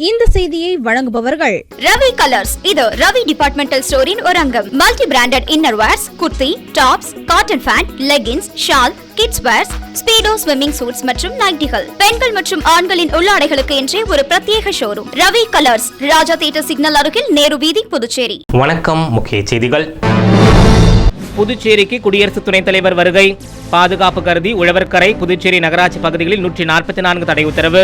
இந்த செய்தியை வழங்குபவர்கள் ரவி கலர்ஸ். இது ரவி டிபார்ட்மெண்டல் ஸ்டோரின் ஒரு அங்கம். Multi branded inner wears, kurti, tops, cotton pant, leggings, shawl, kids wears, Speedo swimming suits மற்றும் நைட்டிகள். பெண்கள் மற்றும் ஆண்களின் உள்ளாடைகளுக்கு என்றே ஒரு பிரத்யேக showroom. Ravi colours, Raja theatre signal அருகில், நேரு வீதி, புதுச்சேரி. வணக்கம். முக்கிய செய்திகள். புதுச்சேரிக்கு குடியரசு துணைத் தலைவர் வருகை. பாதுகாப்பு கருதி உழவர்கரை, புதுச்சேரி நகராட்சி பகுதிகளில் 144 தடை உத்தரவு.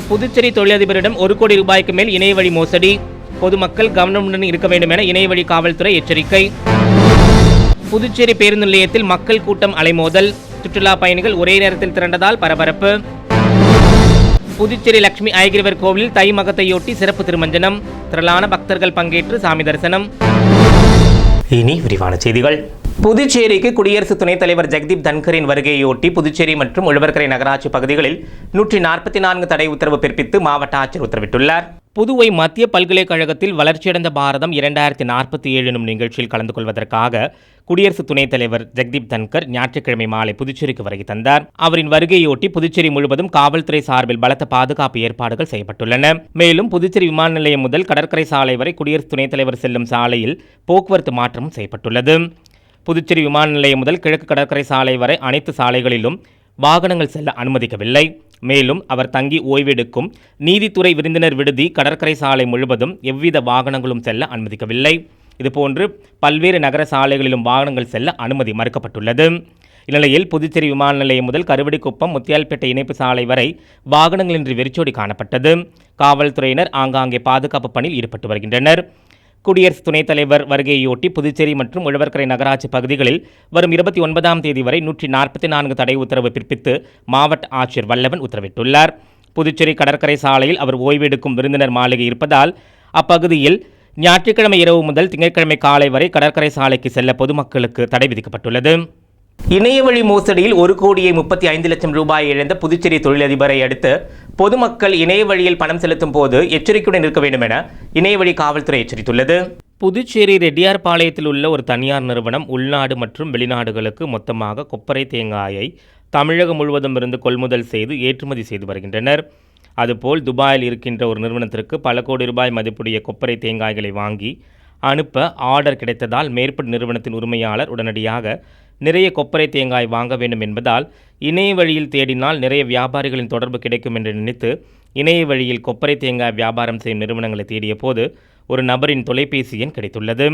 புதுச்சேரி தொழிலதிபரிடம் 1 கோடி ரூபாய்க்கு மேல் இணைய வழி மோசடி. பொதுமக்கள் கவனமுடன் இருக்க வேண்டும் என இணைய வழி காவல்துறை எச்சரிக்கை. புதுச்சேரி பேருந்து நிலையத்தில் மக்கள் கூட்டம் அலைமோதல். சுற்றுலா பயணிகள் ஒரே நேரத்தில் திரண்டதால் பரபரப்பு. புதுச்சேரி லட்சுமி ஐகிரிவர் கோவிலில் தை மகத்தையொட்டி சிறப்பு திருமஞ்சனம். திரளான பக்தர்கள் பங்கேற்று சாமி தரிசனம். இனி விரிவான செய்திகள். புதுச்சேரிக்கு குடியரசு துணைத் தலைவர் ஜெகதீப் தன்கரின் வருகையொட்டி புதுச்சேரி மற்றும் உழவர்கரை நகராட்சி பகுதிகளில் 144 தடை உத்தரவு பிறப்பித்து மாவட்ட ஆட்சியர் உத்தரவிட்டுள்ளார். புதுவை மத்திய பல்கலைக்கழகத்தில் வளர்ச்சியடைந்த பாரதம் 2047 எனும் நிகழ்ச்சியில் கலந்து கொள்வதற்காக குடியரசு துணைத் தலைவர் ஜெகதீப் தன்கர் ஞாயிற்றுக்கிழமை மாலை புதுச்சேரிக்கு வருகை தந்தார். அவரின் வருகையொட்டி புதுச்சேரி முழுவதும் காவல்துறை சார்பில் பலத்த பாதுகாப்பு ஏற்பாடுகள் செய்யப்பட்டுள்ளன. மேலும் புதுச்சேரி விமான நிலையம் முதல் கடற்கரை சாலை வரை குடியரசு துணைத் தலைவர் செல்லும் சாலையில் போக்குவரத்து மாற்றமும் செய்யப்பட்டுள்ளது. புதுச்சேரி விமான நிலையம் முதல் கிழக்கு கடற்கரை சாலை வரை அனைத்து சாலைகளிலும் வாகனங்கள் செல்ல அனுமதிக்கவில்லை. மேலும் அவர் தங்கி ஓய்வெடுக்கும் நீதித்துறை விருந்தினர் விடுதி கடற்கரை சாலை முழுவதும் எவ்வித வாகனங்களும் செல்ல அனுமதிக்கவில்லை. இதுபோன்று பல்வேறு நகர சாலைகளிலும் வாகனங்கள் செல்ல அனுமதி மறுக்கப்பட்டுள்ளது. இந்நிலையில் புதுச்சேரி விமான நிலையம் முதல் கருவடிக்குப்பம், முத்தியால்பேட்டை இணைப்பு சாலை வரை வாகனங்களின்றி வெறிச்சோடி காணப்பட்டது. காவல்துறையினர் ஆங்காங்கே பாதுகாப்பு பணியில் ஈடுபட்டு வருகின்றனர். குடியரசு துணைத் தலைவர் வருகையொட்டி புதுச்சேரி மற்றும் உழவர்கரை நகராட்சி பகுதிகளில் வரும் 29ஆம் தேதி வரை 144 தடை உத்தரவு பிறப்பித்து மாவட்ட ஆட்சியர் வல்லவன் உத்தரவிட்டுள்ளார். புதுச்சேரி கடற்கரை சாலையில் அவர் ஓய்வெடுக்கும் விருந்தினர் மாளிகை இருப்பதால் அப்பகுதியில் ஞாயிற்றுக்கிழமை இரவு முதல் திங்கட்கிழமை காலை வரை கடற்கரை சாலைக்கு செல்ல பொதுமக்களுக்கு தடை விதிக்கப்பட்டுள்ளது. இணையவழி மோசடியில் 1,35,00,000 ரூபாய் இழந்த புதுச்சேரி தொழிலதிபரை அடுத்து பொதுமக்கள் இணைய வழியில் பணம் செலுத்தும் போது எச்சரிக்கையுடன் இருக்க வேண்டும் என இணையவழி காவல்துறை எச்சரித்துள்ளது. புதுச்சேரி ரெட்டியார்பாளையத்தில் உள்ள ஒரு தனியார் நிறுவனம் உள்நாடு மற்றும் வெளிநாடுகளுக்கு மொத்தமாக கொப்பரை தேங்காயை தமிழகம் முழுவதும் இருந்து கொள்முதல் செய்து ஏற்றுமதி செய்து வருகின்றனர். அதுபோல் துபாயில் இருக்கின்ற ஒரு நிறுவனத்திற்கு பல கோடி ரூபாய் மதிப்புடைய கொப்பரை தேங்காய்களை வாங்கி அனுப்ப ஆர்டர் கிடைத்ததால் மேற்பட்ட நிறுவனத்தின் உரிமையாளர் உடனடியாக நிறைய கொப்பரை தேங்காய் வாங்க வேண்டும் என்பதால் இணைய வழியில் தேடினால் நிறைய வியாபாரிகளின் தொடர்பு கிடைக்கும் என்று நினைத்து இணைய வழியில் கொப்பரை தேங்காய் வியாபாரம் செய்யும் நிறுவனங்களை தேடிய போது ஒரு நபரின் தொலைபேசி எண் கிடைத்துள்ளது.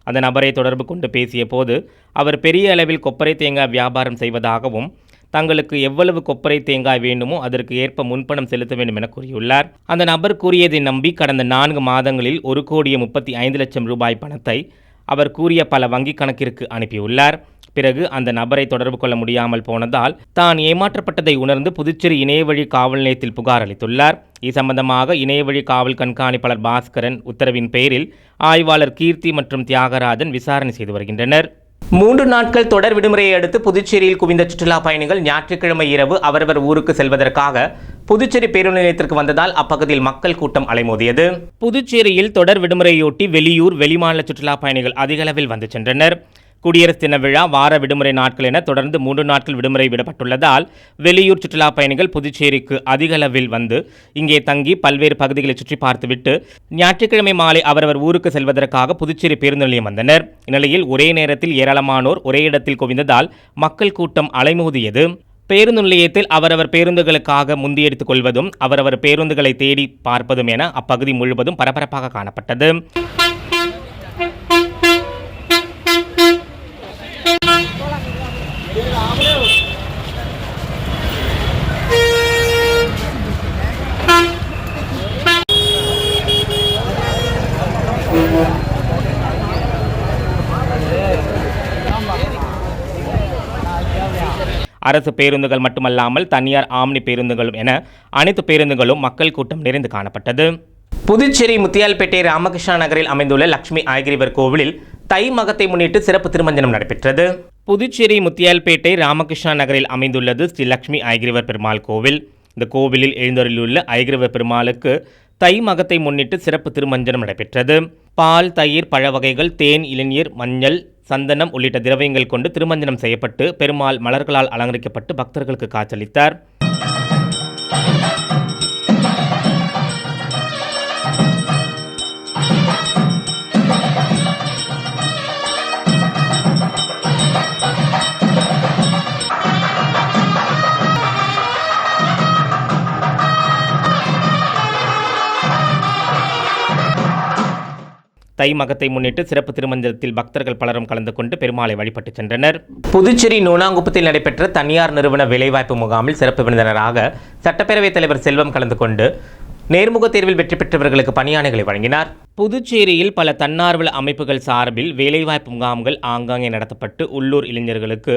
அந்த நபரை தொடர்பு கொண்டு பேசிய போது அவர் பெரிய அளவில் கொப்பரை தேங்காய் வியாபாரம் செய்வதாகவும் தங்களுக்கு எவ்வளவு கொப்பரை தேங்காய் வேண்டுமோ அதற்கு ஏற்ப முன்பணம் செலுத்த வேண்டும் என கூறியுள்ளார். அந்த நபர் கூறியதை நம்பி கடந்த 4 மாதங்களில் 1,35,00,000 ரூபாய் பணத்தை அவர் கூறிய பல வங்கிக் கணக்கிற்கு அனுப்பியுள்ளார். பிறகு அந்த நபரை தொடர்பு கொள்ள முடியாமல் போனதால் தான் ஏமாற்றப்பட்டதை உணர்ந்து புதுச்சேரி இணையவழி காவல் நிலையத்தில் புகார் அளித்துள்ளார். இது சம்பந்தமாக இணையவழி காவல் கண்காணிப்பாளர் பாஸ்கரன் உத்தரவின் பேரில் ஆய்வாளர் கீர்த்தி மற்றும் தியாகராஜன் விசாரணை செய்து வருகின்றனர். 3 நாட்கள் தொடர் விடுமுறையை அடுத்து புதுச்சேரியில் குவிந்த சுற்றுலா பயணிகள் ஞாயிற்றுக்கிழமை இரவு அவரவர் ஊருக்கு செல்வதற்காக புதுச்சேரி பேருந்து நிலையத்திற்கு வந்ததால் அப்பகுதியில் மக்கள் கூட்டம் அலைமோதியது. புதுச்சேரியில் தொடர் விடுமுறையொட்டி வெளியூர், வெளிமாநில சுற்றுலா பயணிகள் அதிக அளவில் வந்து சென்றனர். குடியரசு தின விழா, வார விடுமுறை நாட்கள் என தொடர்ந்து 3 நாட்கள் விடுமுறை விடப்பட்டுள்ளதால் வெளியூர் சுற்றுலா பயணிகள் புதுச்சேரிக்கு அதிக அளவில் வந்து இங்கே தங்கி பல்வேறு பகுதிகளை சுற்றி பார்த்துவிட்டு ஞாயிற்றுக்கிழமை மாலை அவரவர் ஊருக்கு செல்வதற்காக புதுச்சேரி பேருந்து நிலையம் வந்தனர். இந்நிலையில் ஒரே நேரத்தில் ஏராளமானோர் ஒரே இடத்தில் குவிந்ததால் மக்கள் கூட்டம் அலைமோதியது. பேருந்து நிலையத்தில் அவரவர் பேருந்துகளுக்காக முந்தியெடுத்துக் கொள்வதும் அவரவர் பேருந்துகளை தேடி பார்ப்பதும் என அப்பகுதி முழுவதும் பரபரப்பாக காணப்பட்டது. அரசு பேருந்துகள் மட்டுமல்லாமல் தனியார் ஆம்னி பேருந்துகளும் என அனைத்து பேருந்துகளும் மக்கள் கூட்டம் நிறைந்து காணப்பட்டது. புதுச்சேரி முத்தியால்பேட்டை ராமகிருஷ்ணா நகரில் அமைந்துள்ள லட்சுமி ஐகிரிவர் கோவிலில் தை மகத்தை முன்னிட்டு சிறப்பு திருமஞ்சனம் நடைபெற்றது. புதுச்சேரி முத்தியால்பேட்டை ராமகிருஷ்ணா நகரில் அமைந்துள்ளது ஸ்ரீ லட்சுமி ஐகிரிவர் பெருமாள் கோவில். இந்த கோவிலில் எழுந்தருளியுள்ள ஐகிரிவர் பெருமாளுக்கு தை மகத்தை முன்னிட்டு சிறப்பு திருமஞ்சனம் நடைபெற்றது. பால், தயிர், பழ வகைகள், தேன், இளநீர், மஞ்சள், சந்தனம் உள்ளிட்ட திரவியங்கள் கொண்டு திருமஞ்சனம் செய்யப்பட்டு பெருமாள் மலர்களால் அலங்கரிக்கப்பட்டு பக்தர்களுக்கு காட்சியளித்தார். தை மகத்தை முன்னிட்டு சிறப்பு திருமஞ்சனத்தில் பக்தர்கள் பலரும் கலந்து கொண்டு பெருமாளை வழிபட்டு சென்றனர். புதுச்சேரி நோனாங்குப்பத்தில் நடைபெற்ற தனியார் நிறுவன வேலைவாய்ப்பு முகாமில் சிறப்பு விருந்தினராக சட்டப்பேரவைத் தலைவர் செல்வம் கலந்து கொண்டு நேர்முக தேர்வில் வெற்றி பெற்றவர்களுக்கு பணியாணைகளை வழங்கினார். புதுச்சேரியில் பல தன்னார்வல அமைப்புகள் சார்பில் வேலைவாய்ப்பு முகாம்கள் ஆங்காங்கே நடத்தப்பட்டு உள்ளூர் இளைஞர்களுக்கு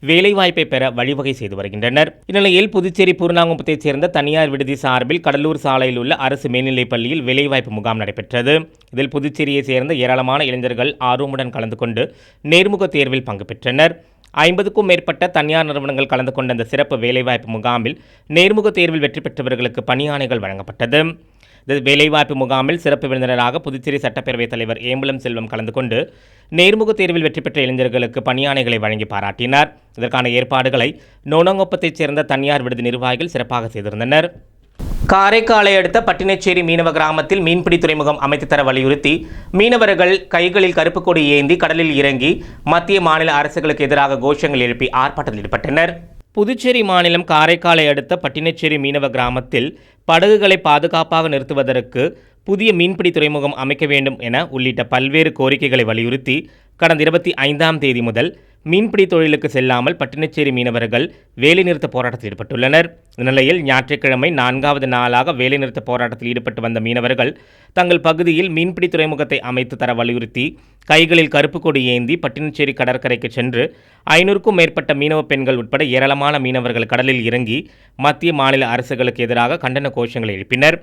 வேலைவாய்ப்பை பெற வழிவகை செய்து வருகின்றனர். இந்நிலையில் புதுச்சேரி பூர்ணாங்குப்பத்தைச் சேர்ந்த தனியார் விடுதி சார்பில் கடலூர் சாலையில் உள்ள அரசு மேல்நிலைப் பள்ளியில் வேலைவாய்ப்பு முகாம் நடைபெற்றது. இதில் புதுச்சேரியை சேர்ந்த ஏராளமான இளைஞர்கள் ஆர்வமுடன் கலந்து கொண்டு நேர்முக தேர்வில் பங்கு பெற்றனர். 50க்கும் மேற்பட்ட தனியார் நிறுவனங்கள் கலந்து கொண்ட இந்த சிறப்பு வேலைவாய்ப்பு முகாமில் நேர்முக தேர்வில் வெற்றி பெற்றவர்களுக்கு பணியாணைகள் வழங்கப்பட்டது. இந்த வேலைவாய்ப்பு முகாமில் சிறப்பு விருந்தினராக புதுச்சேரி சட்டப்பேரவைத் தலைவர் ஏம்பலம் செல்வம் கலந்து கொண்டு நேர்முக தேர்வில் வெற்றி பெற்ற இளைஞர்களுக்கு பணியாணைகளை வழங்கி பாராட்டினார். இதற்கான ஏற்பாடுகளை நோனாங்குப்பத்தைச் சேர்ந்த தனியார் விடுதி நிர்வாகிகள் சிறப்பாக செய்திருந்தனர். காரைக்காலை அடுத்த பட்டினச்சேரி மீனவ கிராமத்தில் மீன்பிடி துறைமுகம் அமைத்து தர வலியுறுத்தி மீனவர்கள் கைகளில் கருப்பு கொடி ஏந்தி கடலில் இறங்கி மத்திய மாநில அரசுகளுக்கு எதிராக கோஷங்கள் எழுப்பி ஆர்ப்பாட்டத்தில் ஈடுபட்டனர். புதுச்சேரி மாநிலம் காரைக்காலை அடுத்த பட்டினச்சேரி மீனவ கிராமத்தில் படகுகளை பாதுகாப்பாக நிறுத்துவதற்கு புதிய மீன்பிடி துறைமுகம் அமைக்க வேண்டும் என உள்ளிட்ட பல்வேறு கோரிக்கைகளை வலியுறுத்தி கடந்த 25ஆம் தேதி முதல் மீன்பிடி தொழிலுக்கு செல்லாமல் பட்டினச்சேரி மீனவர்கள் வேலைநிறுத்த போராட்டத்தில் ஈடுபட்டுள்ளனர். இந்நிலையில் ஞாயிற்றுக்கிழமை 4வது நாளாக வேலைநிறுத்த போராட்டத்தில் ஈடுபட்டு வந்த மீனவர்கள் தங்கள் பகுதியில் மீன்பிடி துறைமுகத்தை அமைத்து தர வலியுறுத்தி கைகளில் கருப்பு கொடி ஏந்தி பட்டினச்சேரி கடற்கரைக்கு சென்று 500க்கும் மேற்பட்ட மீனவ பெண்கள் உட்பட ஏராளமான மீனவர்கள் கடலில் இறங்கி மத்திய மாநில அரசுகளுக்கு எதிராக கண்டன கோஷங்களை எழுப்பினர்.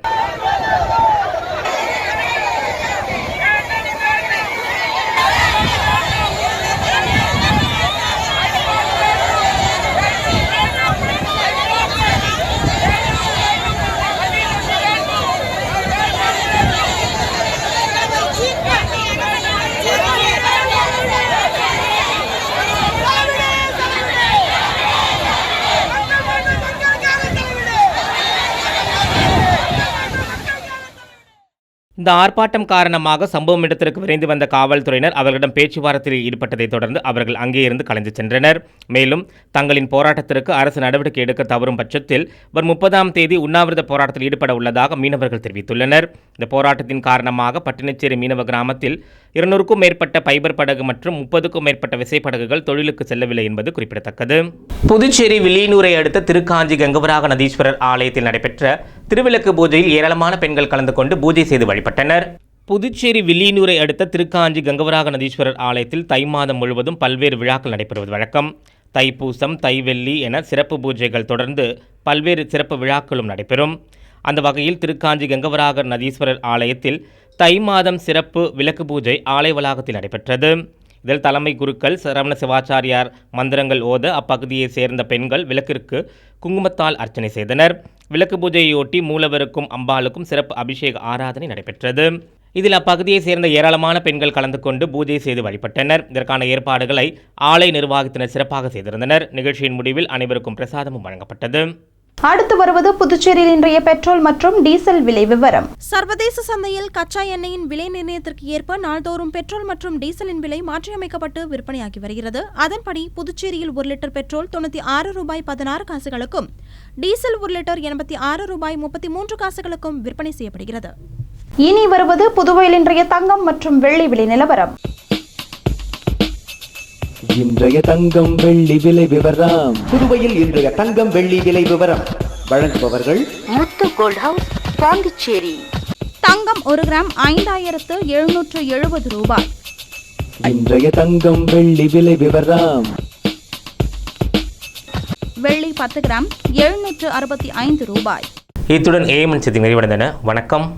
இந்த ஆர்ப்பாட்டம் காரணமாக சம்பவம் இடத்திற்கு விரைந்து வந்த காவல்துறையினர் அவர்களிடம் பேச்சுவார்த்தையில் ஈடுபட்டதைத் தொடர்ந்து அவர்கள் அங்கே இருந்து கலைந்து சென்றனர். மேலும் தங்களின் போராட்டத்திற்கு அரசு நடவடிக்கை எடுக்க தவறும் பட்சத்தில் வரும் 30ஆம் தேதி உண்ணாவிரத போராட்டத்தில் ஈடுபட உள்ளதாக மீனவர்கள் தெரிவித்துள்ளனர். இந்த போராட்டத்தின் காரணமாக பட்டினச்சேரி மீனவ கிராமத்தில் 200க்கும் மேற்பட்ட பைபர் படகு மற்றும் 30க்கும் மேற்பட்ட விசைப்படகுகள் தொழிலுக்கு செல்லவில்லை என்பது குறிப்பிடத்தக்கது. புதுச்சேரி வில்லியனூரை அடுத்த திருக்காஞ்சி கங்கவராக நதீஸ்வரர் ஆலயத்தில் நடைபெற்ற திருவிளக்கு பூஜையில் ஏராளமான பெண்கள் கலந்து கொண்டு பூஜை செய்து வழிபட்டனர். புதுச்சேரி வில்லியனூரை அடுத்த திருக்காஞ்சி கங்கவராக நதீஸ்வரர் ஆலயத்தில் தை மாதம் முழுவதும் பல்வேறு விழாக்கள் நடைபெறுவது வழக்கம். தைப்பூசம், தைவெள்ளி என சிறப்பு பூஜைகள் தொடர்ந்து பல்வேறு சிறப்பு விழாக்களும் நடைபெறும். அந்த வகையில் திருக்காஞ்சி கங்கவராகர் நதீஸ்வரர் ஆலயத்தில் தை மாதம் சிறப்பு விளக்கு பூஜை ஆலய வளாகத்தில் நடைபெற்றது. இதில் தலைமை குருக்கள் சரவண சிவாச்சாரியார் மந்திரங்கள் ஓத அப்பகுதியை சேர்ந்த பெண்கள் விளக்கிற்கு குங்குமத்தால் அர்ச்சனை செய்தனர். விளக்கு பூஜையொட்டி மூலவருக்கும் அம்பாளுக்கும் சிறப்பு அபிஷேக ஆராதனை நடைபெற்றது. இதில் அப்பகுதியை சேர்ந்த ஏராளமான பெண்கள் கலந்து கொண்டு பூஜை செய்து வழிபட்டனர். இதற்கான ஏற்பாடுகளை ஆலய நிர்வாகத்தினர் சிறப்பாக செய்திருந்தனர். நிகழ்ச்சியின் முடிவில் அனைவருக்கும் பிரசாதமும் வழங்கப்பட்டது. அடுத்து வருவது புதுச்சேரியில் இன்றைய பெட்ரோல் மற்றும் டீசல் விலை விவரம். சர்வதேச சந்தையில் கச்சா எண்ணெயின் விலை நிர்ணயத்திற்கு ஏற்ப நாள்தோறும் பெட்ரோல் மற்றும் டீசலின் விலை மாற்றியமைக்கப்பட்டு விற்பனையாகி வருகிறது. அதன்படி புதுச்சேரியில் 1 லிட்டர் பெட்ரோல் 96 ரூபாய் 16 காசுகளுக்கும், டீசல் 1 லிட்டர் 86 ரூபாய் 33 காசுகளுக்கும் விற்பனை செய்யப்படுகிறது. இனி வருவது புதுவையில் இன்றைய தங்கம் மற்றும் வெள்ளி விலை நிலவரம். இன்றைய தங்கம் வெள்ளி விலை விவரம். புதுவையில் இன்றைய தங்கம் வெள்ளி விலை விவரம் வழங்குபவர்கள் முத்து கோல்ட் ஹவுஸ், பாண்டிச்சேரி. தங்கம் 1 கிராம் 5770 ரூபாய். இன்றைய தங்கம் வெள்ளி விலை விவரம். வெள்ளி 10 கிராம் 765 ரூபாய். இத்துடன் ஏஎம்என் செய்தி நிறைவடைந்தன. வணக்கம்.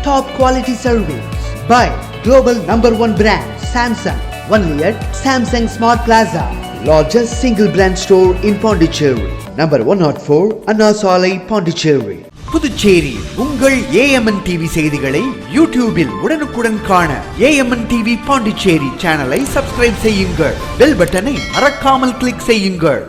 Top quality service by global #1 brand Samsung. Only at Samsung Smart Plaza, largest single brand store in Pondicherry. Number 104 Anna Salai, Pondicherry. Puducherry உங்கள் AMN TV செய்திகளை யூடியூபில் உடனுக்குடன் காண AMN TV பாண்டிச்சேரி சேனலை சப்ஸ்கிரைப் செய்யுங்கள். பெல் பட்டனை மறக்காமல் கிளிக் செய்யுங்கள்.